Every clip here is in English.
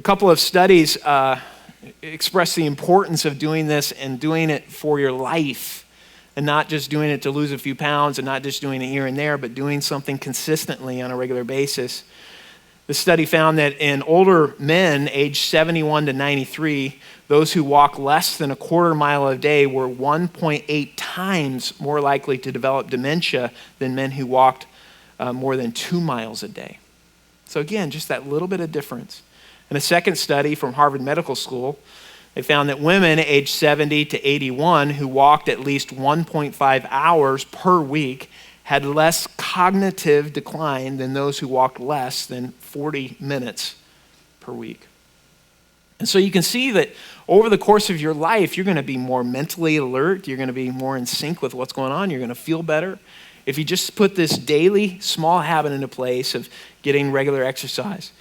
A couple of studies express the importance of doing this and doing it for your life, and not just doing it to lose a few pounds and not just doing it here and there, but doing something consistently on a regular basis. The study found that in older men aged 71 to 93, those who walk less than a quarter mile a day were 1.8 times more likely to develop dementia than men who walked more than 2 miles a day. So again, just that little bit of difference. In a second study from Harvard Medical School, they found that women aged 70 to 81 who walked at least 1.5 hours per week had less cognitive decline than those who walked less than 40 minutes per week. And so you can see that over the course of your life, you're going to be more mentally alert. You're going to be more in sync with what's going on. You're going to feel better if you just put this daily small habit into place of getting regular exercise.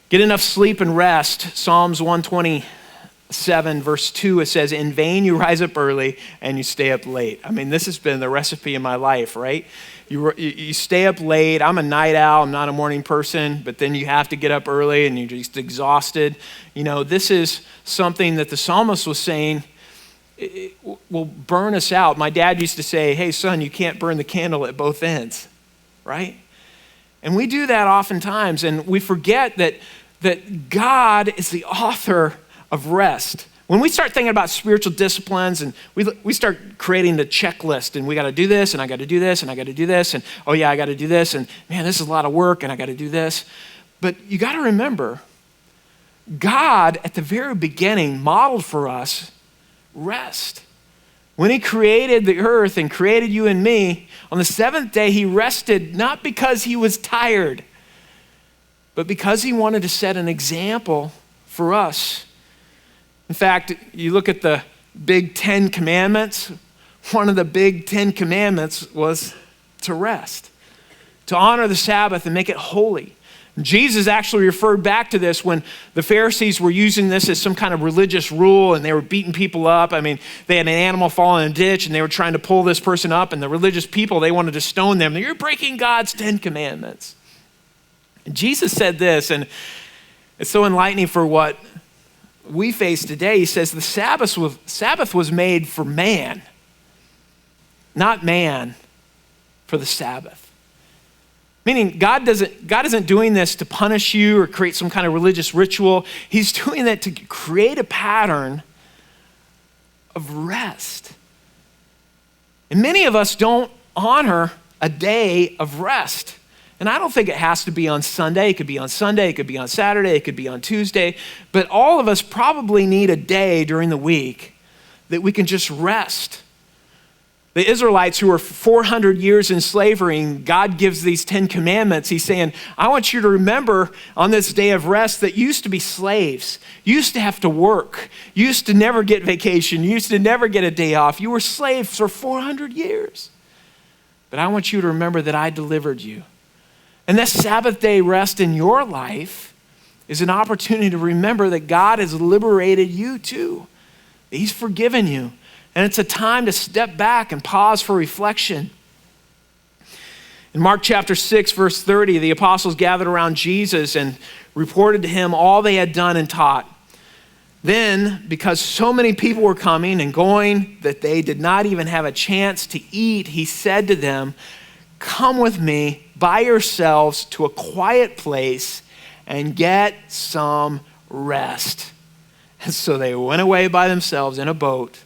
Get enough sleep and rest. Psalms 127 verse 2, it says, "In vain you rise up early and you stay up late." I mean, this has been the recipe in my life, right? You stay up late. I'm a night owl. I'm not a morning person, but then you have to get up early and you're just exhausted. You know, this is something that the psalmist was saying it will burn us out. My dad used to say, "Hey son, you can't burn the candle at both ends," right? And we do that oftentimes, and we forget that God is the author of rest. When we start thinking about spiritual disciplines and we start creating the checklist, and we got to do this, and I got to do this, and I got to do this, and oh yeah, I got to do this, and man, this is a lot of work, and I got to do this. But you got to remember, God at the very beginning modeled for us rest. When he created the earth and created you and me, on the seventh day he rested, not because he was tired, but because he wanted to set an example for us. In fact, you look at the big 10 commandments, one of the big 10 commandments was to rest, to honor the Sabbath and make it holy. Jesus actually referred back to this when the Pharisees were using this as some kind of religious rule and they were beating people up. I mean, they had an animal fall in a ditch and they were trying to pull this person up, and the religious people, they wanted to stone them. You're breaking God's 10 commandments. And Jesus said this, and it's so enlightening for what we face today. He says the Sabbath was made for man, not man for the Sabbath. Meaning God isn't doing this to punish you or create some kind of religious ritual. He's doing that to create a pattern of rest. And many of us don't honor a day of rest. And I don't think it has to be on Sunday. It could be on Sunday. It could be on Saturday. It could be on Tuesday. But all of us probably need a day during the week that we can just rest. The Israelites who were 400 years in slavery, and God gives these 10 commandments. He's saying, I want you to remember on this day of rest that you used to be slaves. You used to have to work. You used to never get vacation. You used to never get a day off. You were slaves for 400 years. But I want you to remember that I delivered you. And that Sabbath day rest in your life is an opportunity to remember that God has liberated you too. He's forgiven you. And it's a time to step back and pause for reflection. In Mark chapter 6, verse 30, the apostles gathered around Jesus and reported to him all they had done and taught. Then, because so many people were coming and going that they did not even have a chance to eat, he said to them, "Come with me by yourselves to a quiet place and get some rest." And so they went away by themselves in a boat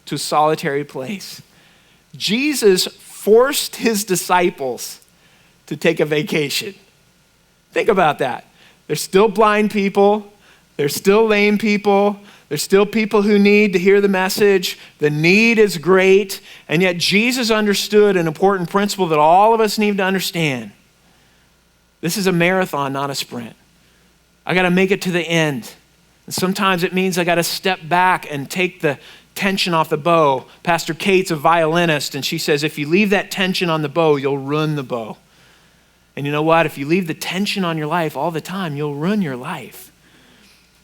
to a solitary place. Jesus forced his disciples to take a vacation. Think about that. There's still blind people. There's still lame people. There's still people who need to hear the message. The need is great. And yet Jesus understood an important principle that all of us need to understand. This is a marathon, not a sprint. I got to make it to the end. And sometimes it means I got to step back and take the tension off the bow. Pastor Kate's a violinist, and she says, if you leave that tension on the bow, you'll ruin the bow. And you know what? If you leave the tension on your life all the time, you'll ruin your life.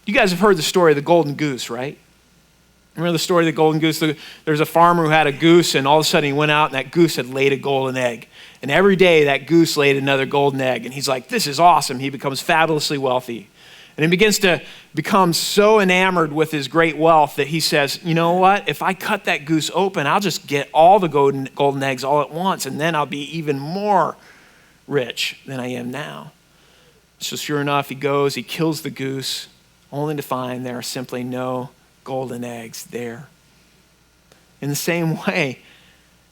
You guys have heard the story of the golden goose, right? Remember the story of the golden goose? There's a farmer who had a goose, and all of a sudden he went out and that goose had laid a golden egg. And every day that goose laid another golden egg. And he's like, this is awesome. He becomes fabulously wealthy. And he begins to become so enamored with his great wealth that he says, you know what? If I cut that goose open, I'll just get all the golden eggs all at once, and then I'll be even more rich than I am now. So sure enough, he goes, he kills the goose, only to find there are simply no golden eggs there. In the same way,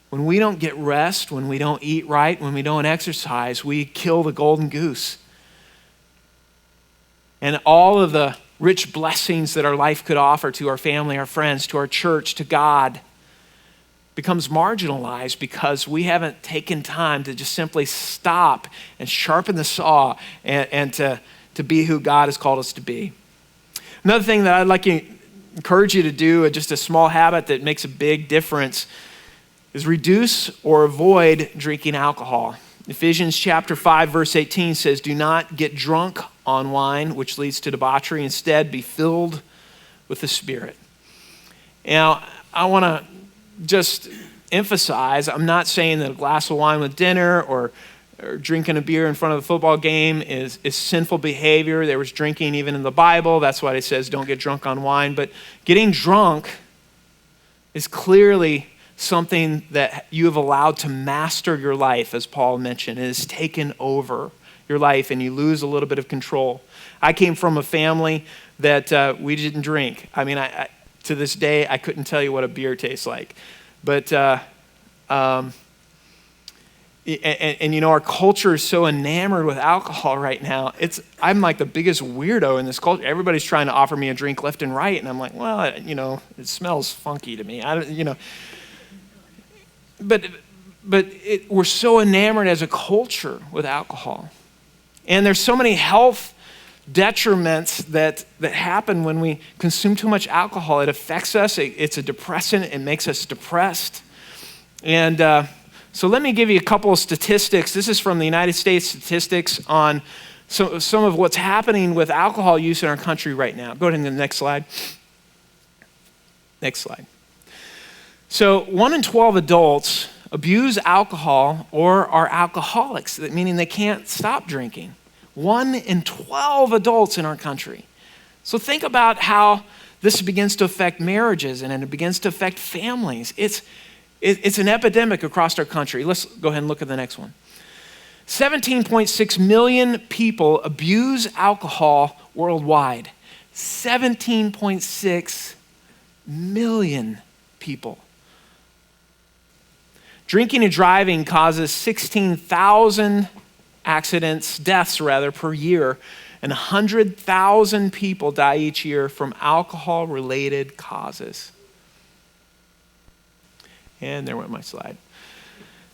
when we don't get rest, when we don't eat right, when we don't exercise, we kill the golden goose. And all of the rich blessings that our life could offer to our family, our friends, to our church, to God, becomes marginalized because we haven't taken time to just simply stop and sharpen the saw and to be who God has called us to be. Another thing that I'd like to encourage you to do, just a small habit that makes a big difference, is reduce or avoid drinking alcohol. Ephesians chapter 5, verse 18 says, do not get drunk on wine, which leads to debauchery. Instead, be filled with the Spirit. Now, I want to just emphasize, I'm not saying that a glass of wine with dinner or drinking a beer in front of the football game is sinful behavior. There was drinking even in the Bible. That's why it says don't get drunk on wine. But getting drunk is clearly something that you have allowed to master your life, as Paul mentioned. It has taken over your life and you lose a little bit of control. I came from a family that we didn't drink. I mean, I to this day, I couldn't tell you what a beer tastes like. But, and you know, our culture is so enamored with alcohol right now. I'm like the biggest weirdo in this culture. Everybody's trying to offer me a drink left and right. And I'm like, well, you know, it smells funky to me. But we're so enamored as a culture with alcohol. And there's so many health detriments that happen when we consume too much alcohol. It affects us. It's a depressant. It makes us depressed. And so let me give you a couple of statistics. This is from the United States statistics on some of what's happening with alcohol use in our country right now. Go ahead to the next slide. Next slide. So 1 in 12 adults abuse alcohol or are alcoholics, meaning they can't stop drinking. 1 in 12 adults in our country. So think about how this begins to affect marriages and it begins to affect families. It's an epidemic across our country. Let's go ahead and look at the next one. 17.6 million people abuse alcohol worldwide. 17.6 million people. Drinking and driving causes 16,000 deaths per year, and 100,000 people die each year from alcohol-related causes. And there went my slide.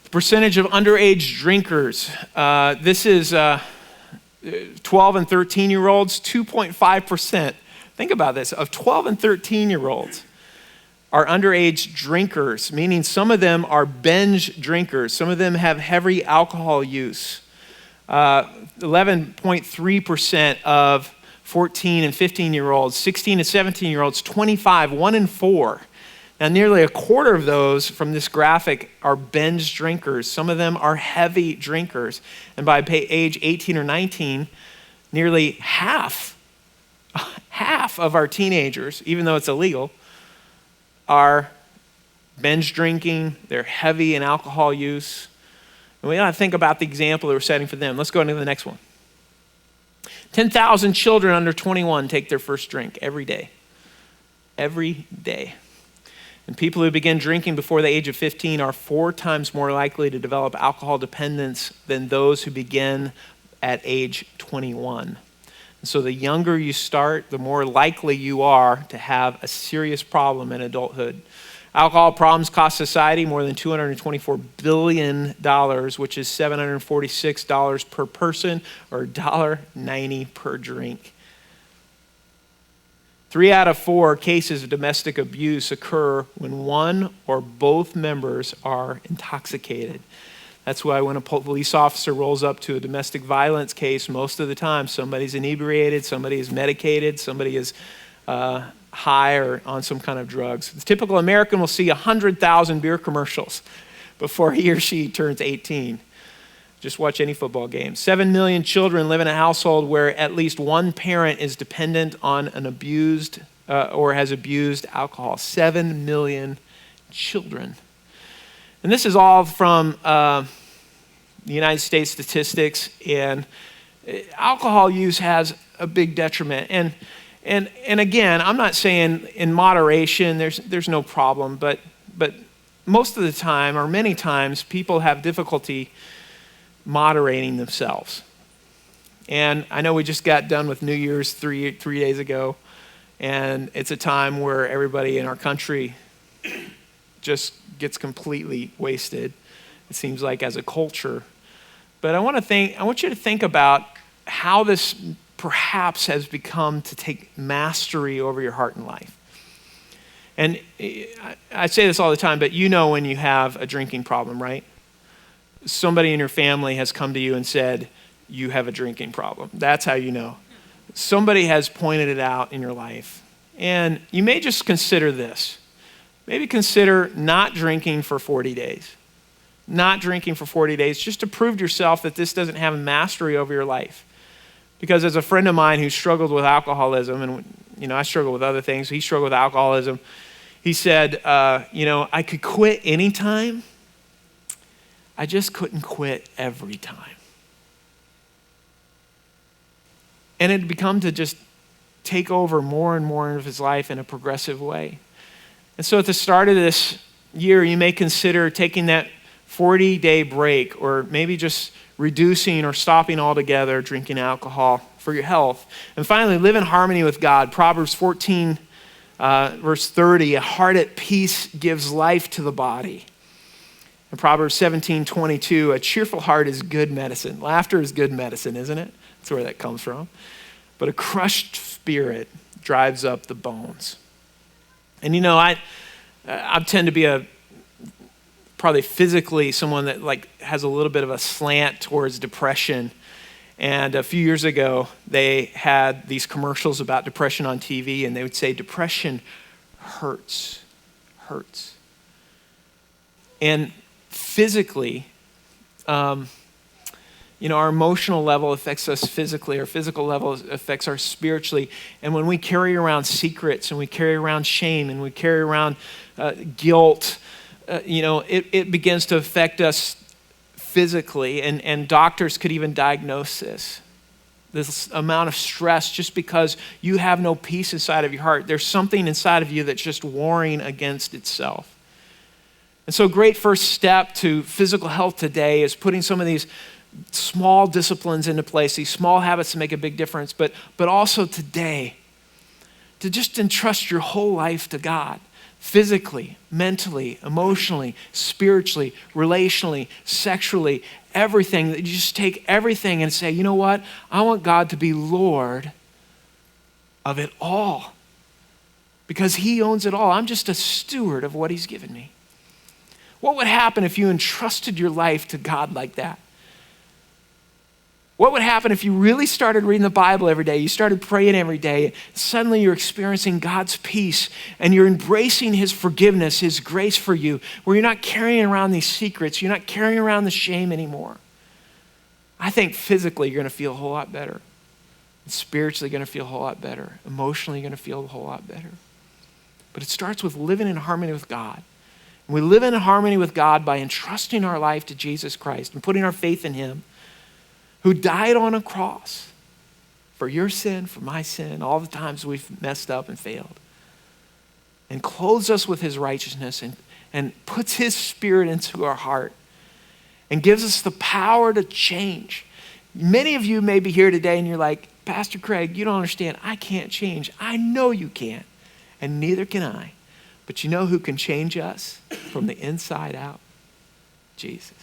The percentage of underage drinkers. This is 12 and 13-year-olds, 2.5%. Think about this. Of 12 and 13-year-olds are underage drinkers, meaning some of them are binge drinkers. Some of them have heavy alcohol use. 11.3% of 14 and 15-year-olds, 16 and 17-year-olds, 25, 1 in 4. Now, nearly a quarter of those from this graphic are binge drinkers. Some of them are heavy drinkers. And by age 18 or 19, nearly half of our teenagers, even though it's illegal, are binge drinking. They're heavy in alcohol use. And we got to think about the example that we're setting for them. Let's go into the next one. 10,000 children under 21 take their first drink every day. Every day. And people who begin drinking before the age of 15 are 4 times more likely to develop alcohol dependence than those who begin at age 21. And so the younger you start, the more likely you are to have a serious problem in adulthood. Alcohol problems cost society more than $224 billion, which is $746 per person or $1.90 per drink. 3 out of 4 cases of domestic abuse occur when one or both members are intoxicated. That's why when a police officer rolls up to a domestic violence case, most of the time somebody's inebriated, somebody is medicated, somebody is high or on some kind of drugs. The typical American will see 100,000 beer commercials before he or she turns 18. Just watch any football game. 7 million children live in a household where at least one parent is dependent on an abused or has abused alcohol. 7 million children. And this is all from the United States statistics, and alcohol use has a big detriment. And again, I'm not saying in moderation there's no problem, but most of the time, or many times, people have difficulty moderating themselves. And I know we just got done with New Year's three days ago, and it's a time where everybody in our country just gets completely wasted, it seems like, as a culture. But I want you to think about how this perhaps has become to take mastery over your heart and life. And I say this all the time, but you know when you have a drinking problem, right? Somebody in your family has come to you and said, you have a drinking problem. That's how you know. Somebody has pointed it out in your life. And you may just consider this. Maybe consider not drinking for 40 days. Not drinking for 40 days, just to prove to yourself that this doesn't have mastery over your life. Because as a friend of mine who struggled with alcoholism, and I struggle with other things, he struggled with alcoholism. He said, I could quit anytime. I just couldn't quit every time. And it had become to just take over more and more of his life in a progressive way. And so at the start of this year, you may consider taking that 40-day break, or maybe just reducing or stopping altogether drinking alcohol for your health. And finally, live in harmony with God. Proverbs 14, verse 30, a heart at peace gives life to the body. And Proverbs 17:22, a cheerful heart is good medicine. Laughter is good medicine, isn't it? That's where that comes from. But a crushed spirit drives up the bones. And I tend to be probably physically someone that has a little bit of a slant towards depression. And a few years ago, they had these commercials about depression on TV, and they would say, depression hurts. And physically, our emotional level affects us physically. Our physical level affects us spiritually. And when we carry around secrets, and we carry around shame, and we carry around guilt, it begins to affect us physically. And doctors could even diagnose this amount of stress just because you have no peace inside of your heart. There's something inside of you that's just warring against itself. And so a great first step to physical health today is putting some of these small disciplines into place, these small habits to make a big difference, but also today to just entrust your whole life to God, physically, mentally, emotionally, spiritually, relationally, sexually, everything. That you just take everything and say, you know what? I want God to be Lord of it all because he owns it all. I'm just a steward of what he's given me. What would happen if you entrusted your life to God like that? What would happen if you really started reading the Bible every day, you started praying every day, and suddenly you're experiencing God's peace and you're embracing his forgiveness, his grace for you, where you're not carrying around these secrets, you're not carrying around the shame anymore? I think physically you're going to feel a whole lot better. And spiritually you're going to feel a whole lot better. Emotionally you're going to feel a whole lot better. But it starts with living in harmony with God. And we live in harmony with God by entrusting our life to Jesus Christ and putting our faith in him, who died on a cross for your sin, for my sin, all the times we've messed up and failed, and clothes us with his righteousness and puts his spirit into our heart and gives us the power to change. Many of you may be here today and you're like, Pastor Craig, you don't understand. I can't change. I know you can't, and neither can I. But you know who can change us from the inside out? Jesus.